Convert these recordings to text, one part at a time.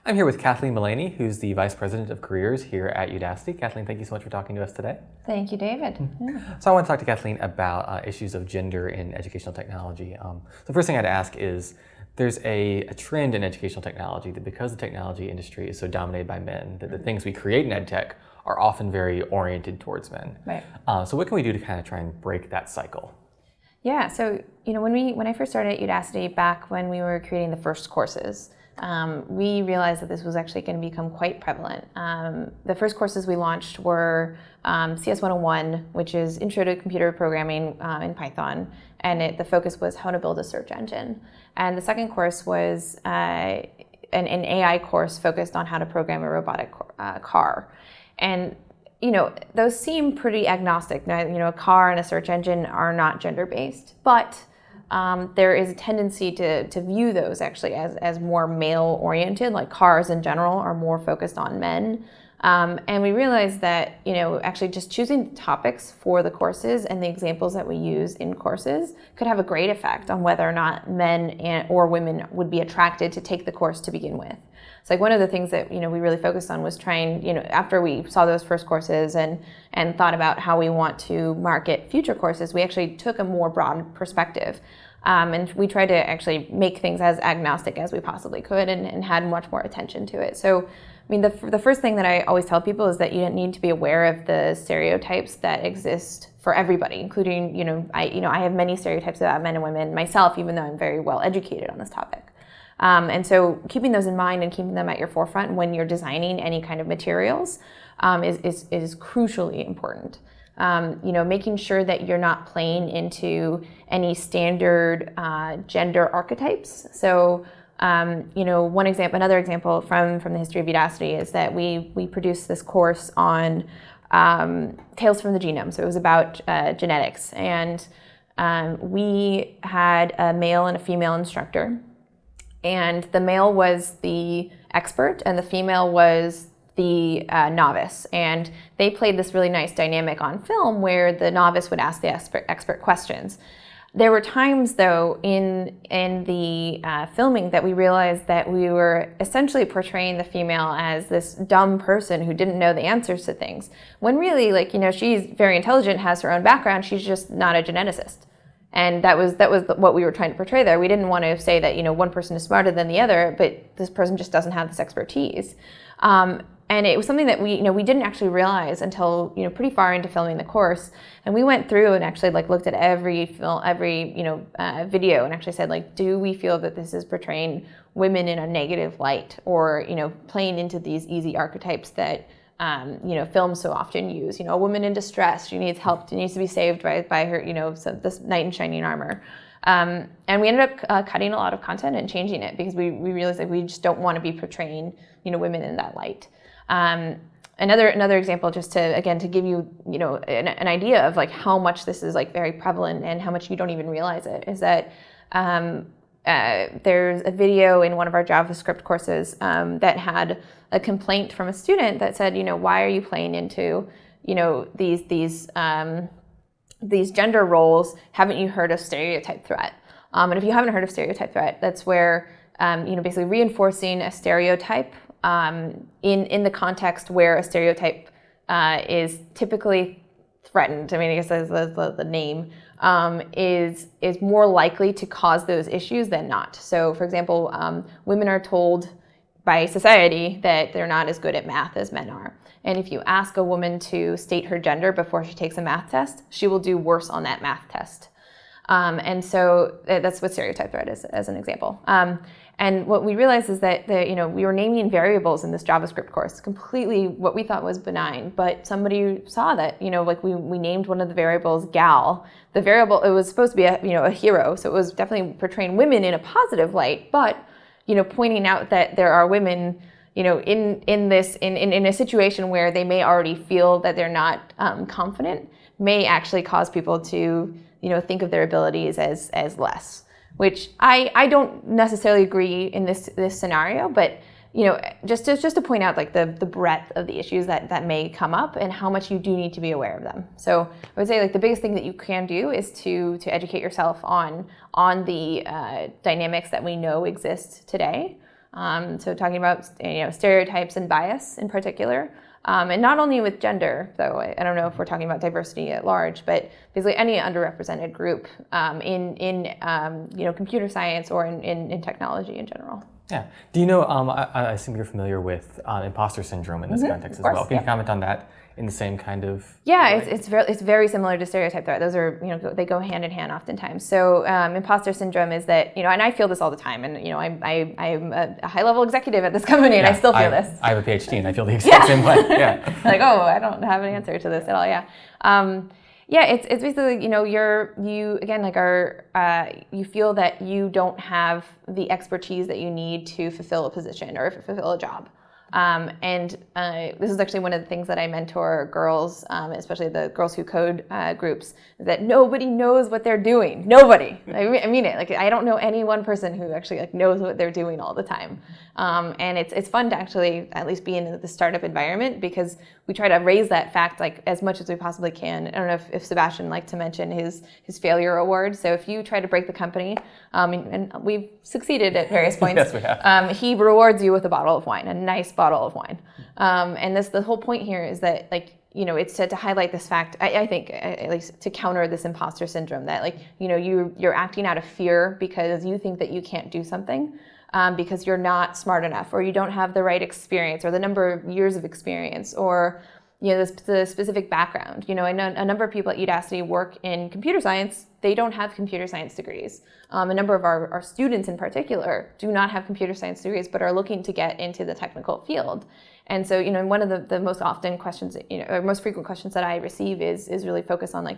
I'm here with Kathleen Mullaney, who's the Vice President of Careers here at Udacity. Kathleen, thank you so much for talking to us today. Thank you, David. Yeah. So I want to talk to Kathleen about issues of gender in educational technology. The first thing I'd ask is, there's a trend in educational technology that because the technology industry is so dominated by men, that the things we create in ed tech are often very oriented towards men. Right. So what can we do to kind of try and break that cycle? Yeah, so when I first started at Udacity, back when we were creating the first courses, we realized that this was actually going to become quite prevalent. The first courses we launched were CS 101, which is Intro to Computer Programming in Python, and the focus was how to build a search engine. And the second course was an AI course focused on how to program a robotic car. And those seem pretty agnostic. Now, a car and a search engine are not gender-based, but there is a tendency to view those actually as more male-oriented, like cars in general are more focused on men. And we realized that, actually just choosing topics for the courses and the examples that we use in courses could have a great effect on whether or not men or women would be attracted to take the course to begin with. So one of the things that, we really focused on was trying, after we saw those first courses and thought about how we want to market future courses, we actually took a more broad perspective. And we tried to actually make things as agnostic as we possibly could and had much more attention to it. So, the first thing that I always tell people is that you need to be aware of the stereotypes that exist for everybody, including, I have many stereotypes about men and women myself, even though I'm very well educated on this topic. And so keeping those in mind and keeping them at your forefront when you're designing any kind of materials is crucially important. Making sure that you're not playing into any standard gender archetypes. So, another example from the history of Udacity is that we produced this course on Tales from the Genome. So it was about genetics, and we had a male and a female instructor, and the male was the expert and the female was the novice, and they played this really nice dynamic on film where the novice would ask the expert questions. There were times, though, in the filming that we realized that we were essentially portraying the female as this dumb person who didn't know the answers to things, when really, she's very intelligent, has her own background, she's just not a geneticist. And that was what we were trying to portray there. We didn't want to say that, one person is smarter than the other, but this person just doesn't have this expertise. And it was something that we didn't actually realize until, pretty far into filming the course. And we went through and actually looked at every film, video, and actually said, do we feel that this is portraying women in a negative light, or, playing into these easy archetypes that, films so often use, a woman in distress, she needs help, she needs to be saved by her, this knight in shining armor. And we ended up cutting a lot of content and changing it because we realized that we just don't want to be portraying, women in that light. Another example, just to give you, an idea of how much this is very prevalent and how much you don't even realize it, is that there's a video in one of our JavaScript courses that had a complaint from a student that said, why are you playing into, these gender roles? Haven't you heard of Stereotype Threat? And if you haven't heard of Stereotype Threat, that's where basically reinforcing a stereotype in the context where a stereotype is typically threatened. I guess that's the name, is more likely to cause those issues than not. So, for example, women are told by society that they're not as good at math as men are. And if you ask a woman to state her gender before she takes a math test, she will do worse on that math test. And so that's what Stereotype Threat is, as an example. And what we realized is that we were naming variables in this JavaScript course, completely what we thought was benign, but somebody saw that, we named one of the variables gal. The variable, it was supposed to be a hero, so it was definitely portraying women in a positive light, but pointing out that there are women, in a situation where they may already feel that they're not confident, may actually cause people to think of their abilities as less, which I don't necessarily agree in this scenario, but just to point out the breadth of the issues that may come up and how much you do need to be aware of them. So I would say the biggest thing that you can do is to educate yourself on the dynamics that we know exist today, So talking about stereotypes and bias in particular. And not only with gender, though, I don't know if we're talking about diversity at large, but basically any underrepresented group in computer science or in technology in general. Yeah. Do you know, I assume you're familiar with imposter syndrome in this context as well. Can you comment on that in the same kind of Yeah, way? it's very similar to stereotype threat. Those are, they go hand in hand oftentimes. So imposter syndrome is that, and I feel this all the time, and I'm a high-level executive at this company, and I still feel this. I have a PhD, and I feel the exact same way. Yeah. Like, oh, I don't have an answer to this at all. Yeah. It's basically, you feel that you don't have the expertise that you need to fulfill a position or fulfill a job. This is actually one of the things that I mentor girls, especially the Girls Who Code groups, that nobody knows what they're doing. Nobody. I mean it. Like, I don't know any one person who actually knows what they're doing all the time. And it's fun to actually at least be in the startup environment, because we try to raise that fact as much as we possibly can. I don't know if Sebastian liked to mention his failure award. So if you try to break the company, and we've succeeded at various points, yes, we have. He rewards you with a bottle of wine, a nice bottle of wine. And the whole point here is that, it's to highlight this fact, I think, at least to counter this imposter syndrome, that you're acting out of fear because you think that you can't do something, because you're not smart enough, or you don't have the right experience, or the number of years of experience, or the specific background. I know a number of people at Udacity work in computer science. They don't have computer science degrees. A number of our students in particular do not have computer science degrees, but are looking to get into the technical field. And so, one of the most often questions, or most frequent questions that I receive is really focused on,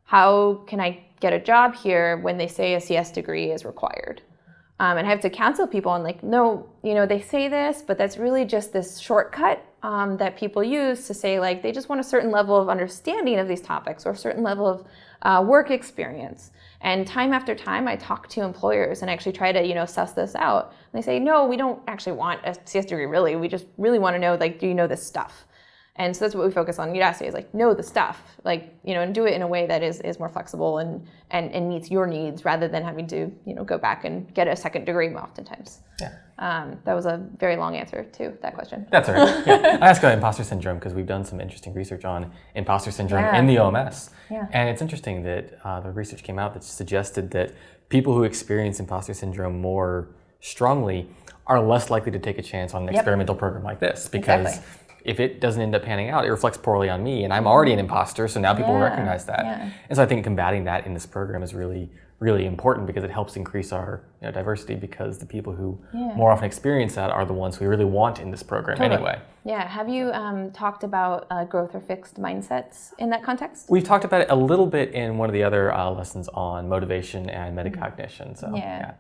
how can I get a job here when they say a CS degree is required? And I have to counsel people on, no, they say this, but that's really just this shortcut that people use to say, they just want a certain level of understanding of these topics, or a certain level of work experience. And time after time, I talk to employers and actually try to, suss this out. And they say, no, we don't actually want a CS degree, really. We just really want to know, do you know this stuff? And so that's what we focus on. Udacity is know the stuff, and do it in a way that is more flexible and meets your needs, rather than having to, go back and get a second degree oftentimes. Yeah. That was a very long answer to that question. That's all right. Yeah. I asked about imposter syndrome because we've done some interesting research on imposter syndrome in the OMS. Yeah. And it's interesting that the research came out that suggested that people who experience imposter syndrome more strongly are less likely to take a chance on an experimental program like this, because if it doesn't end up panning out, it reflects poorly on me, and I'm already an imposter, so now people recognize that. Yeah. And so I think combating that in this program is really, really important, because it helps increase our diversity, because the people who more often experience that are the ones we really want in this program anyway. Yeah. Have you talked about growth or fixed mindsets in that context? We've talked about it a little bit in one of the other lessons on motivation and metacognition. So,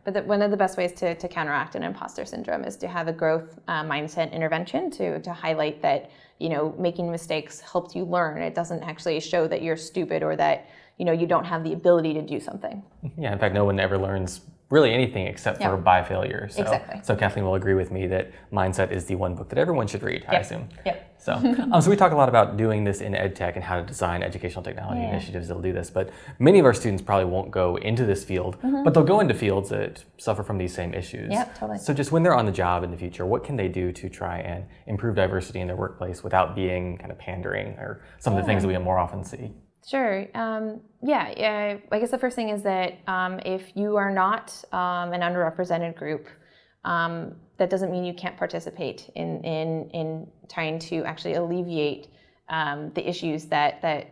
But one of the best ways to counteract an imposter syndrome is to have a growth mindset intervention to highlight that making mistakes helps you learn. It doesn't actually show that you're stupid, or that you don't have the ability to do something. Yeah, in fact, no one ever learns really anything except for by failure. So, so Kathleen will agree with me that Mindset is the one book that everyone should read, I assume. Yep. So we talk a lot about doing this in EdTech and how to design educational technology initiatives that'll do this, but many of our students probably won't go into this field, but they'll go into fields that suffer from these same issues. Yeah, totally. So just when they're on the job in the future, what can they do to try and improve diversity in their workplace without being kind of pandering, or some of the things that we more often see? Sure. I guess the first thing is that if you are not an underrepresented group, that doesn't mean you can't participate in trying to actually alleviate the issues that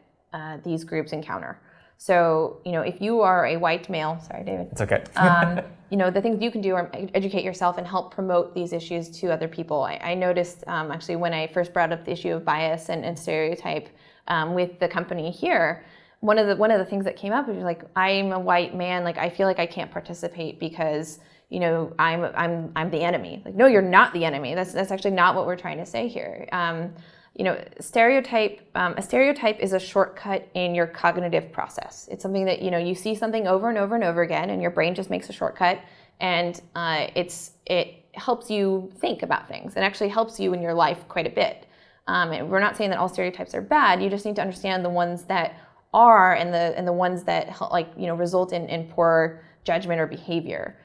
these groups encounter. So, if you are a white male, sorry, David. It's okay. The things you can do are educate yourself and help promote these issues to other people. I noticed actually when I first brought up the issue of bias and stereotype with the company here, one of the things that came up was I'm a white man, I feel like I can't participate because I'm the enemy. No, you're not the enemy. That's actually not what we're trying to say here. A stereotype is a shortcut in your cognitive process. It's something that you see something over and over and over again, and your brain just makes a shortcut, and it helps you think about things. It actually helps you in your life quite a bit. And we're not saying that all stereotypes are bad. You just need to understand the ones that are, and the ones that result in poor judgment or behavior.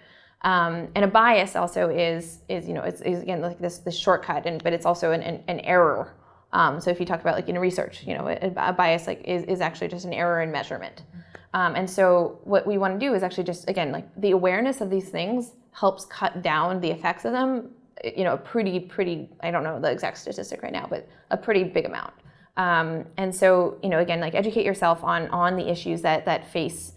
And a bias also is it's again like this shortcut, but it's also an error. So if you talk about like in research, a bias like is actually just an error in measurement. And so what we want to do is actually just, again, like the awareness of these things helps cut down the effects of them, a pretty, I don't know the exact statistic right now, but a pretty big amount. And so, again, like educate yourself on the issues that face,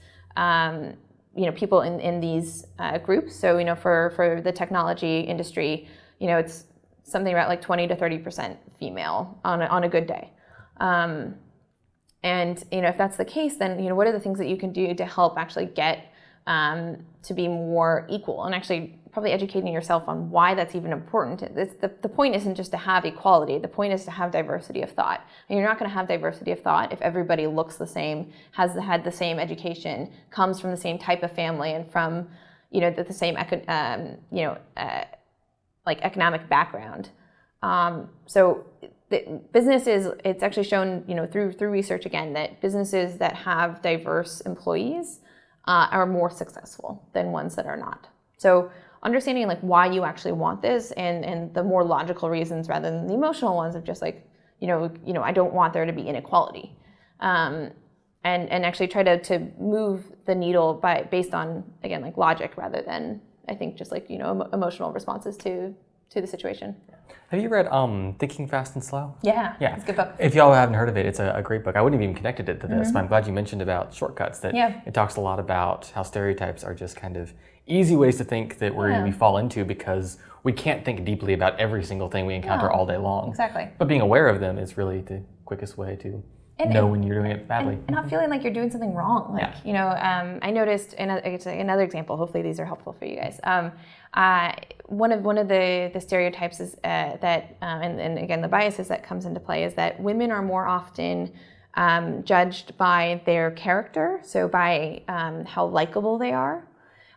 people in these groups. So, for the technology industry, it's something about like 20 to 30% female on a good day. And if that's the case, then what are the things that you can do to help actually get to be more equal, and actually probably educating yourself on why that's even important. The point isn't just to have equality. The point is to have diversity of thought. And you're not going to have diversity of thought if everybody looks the same, has had the same education, comes from the same type of family, and from the same economic background. So businesses, it's actually shown, through research again, that businesses that have diverse employees are more successful than ones that are not. So understanding like why you actually want this, and the more logical reasons rather than the emotional ones of just like, I don't want there to be inequality. And actually try to move the needle based on, again, like logic rather than, I think, just like, emotional responses to the situation. Have you read Thinking Fast and Slow? Yeah, it's a good book. If y'all haven't heard of it, it's a great book. I wouldn't have even connected it to this, but I'm glad you mentioned about shortcuts. It talks a lot about how stereotypes are just kind of easy ways to think that we fall into, because we can't think deeply about every single thing we encounter all day long. Exactly. But being aware of them is really the quickest way to know when you're doing it badly. And not feeling like you're doing something wrong. Like, I noticed, another example, hopefully these are helpful for you guys. One of the stereotypes is that, and again, the biases that comes into play is that women are more often judged by their character, so by how likable they are,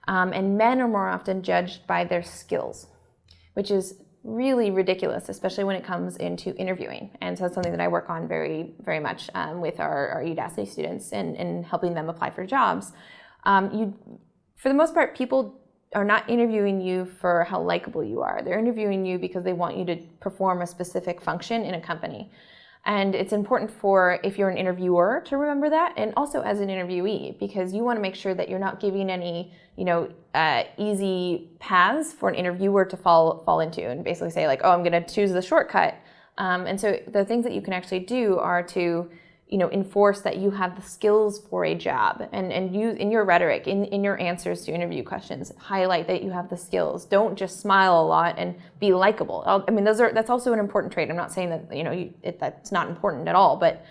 and men are more often judged by their skills, which is really ridiculous, especially when it comes into interviewing. And so it's something that I work on very, very much with our Udacity students and helping them apply for jobs. For the most part, people are not interviewing you for how likable you are. They're interviewing you because they want you to perform a specific function in a company. And it's important if you're an interviewer to remember that, and also as an interviewee, because you want to make sure that you're not giving any, easy paths for an interviewer to fall into and basically say like, oh, I'm going to choose the shortcut. And so the things that you can actually do are to, enforce that you have the skills for a job, and use in your rhetoric, in your answers to interview questions, highlight that you have the skills. Don't just smile a lot and be likable. I mean, that's also an important trait. I'm not saying that, that's not important at all, but,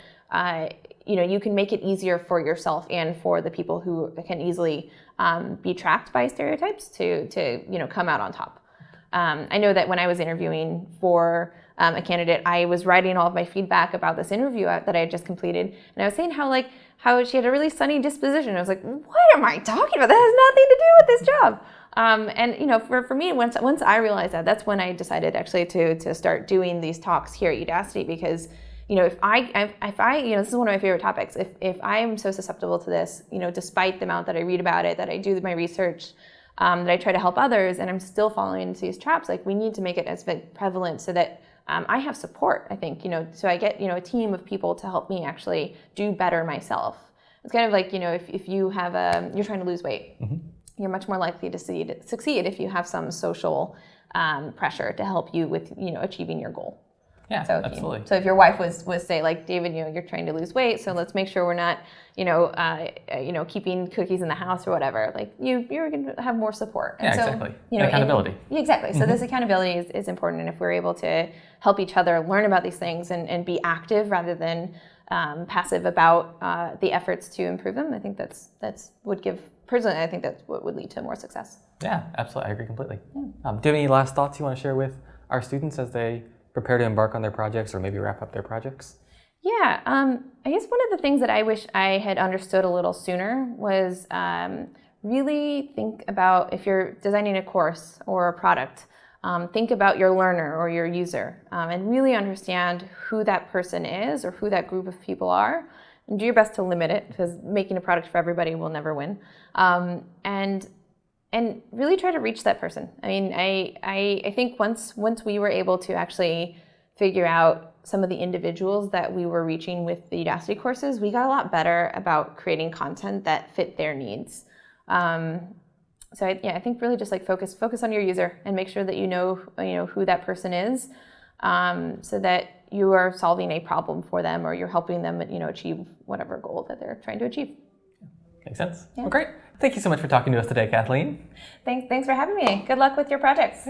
you can make it easier for yourself and for the people who can easily be trapped by stereotypes to come out on top. I know that when I was interviewing for a candidate, I was writing all of my feedback about this interview that I had just completed, and I was saying how she had a really sunny disposition. I was like, what am I talking about? That has nothing to do with this job. And for me, once I realized that, that's when I decided actually to start doing these talks here at Udacity, because if I this is one of my favorite topics. If I am so susceptible to this, despite the amount that I read about it, that I do my research, that I try to help others, and I'm still falling into these traps, like we need to make it as prevalent so that I have support, I think, so I get, a team of people to help me actually do better myself. It's kind of like, if you have you're trying to lose weight, you're much more likely to succeed if you have some social pressure to help you with, achieving your goal. Yeah, so, absolutely. So if your wife was say like, David, you're trying to lose weight, so let's make sure we're not, keeping cookies in the house or whatever. Like you're going to have more support. And yeah, exactly. Accountability. Exactly. So this accountability is important, and if we're able to help each other learn about these things and be active rather than passive about the efforts to improve them, I think that's would give. Personally, I think that's what would lead to more success. Yeah, absolutely. I agree completely. Yeah. Do you have any last thoughts you want to share with our students as they prepare to embark on their projects or maybe wrap up their projects? Yeah, I guess one of the things that I wish I had understood a little sooner was really think about, if you're designing a course or a product, think about your learner or your user, and really understand who that person is or who that group of people are, and do your best to limit it, because making a product for everybody will never win. And and really try to reach that person. I mean, I think once we were able to actually figure out some of the individuals that we were reaching with the Udacity courses, we got a lot better about creating content that fit their needs. So I think really just like focus on your user and make sure that you know who that person is, so that you are solving a problem for them or you're helping them achieve whatever goal that they're trying to achieve. Makes sense. Yeah. Well, great. Thank you so much for talking to us today, Kathleen. Thanks for having me. Good luck with your projects.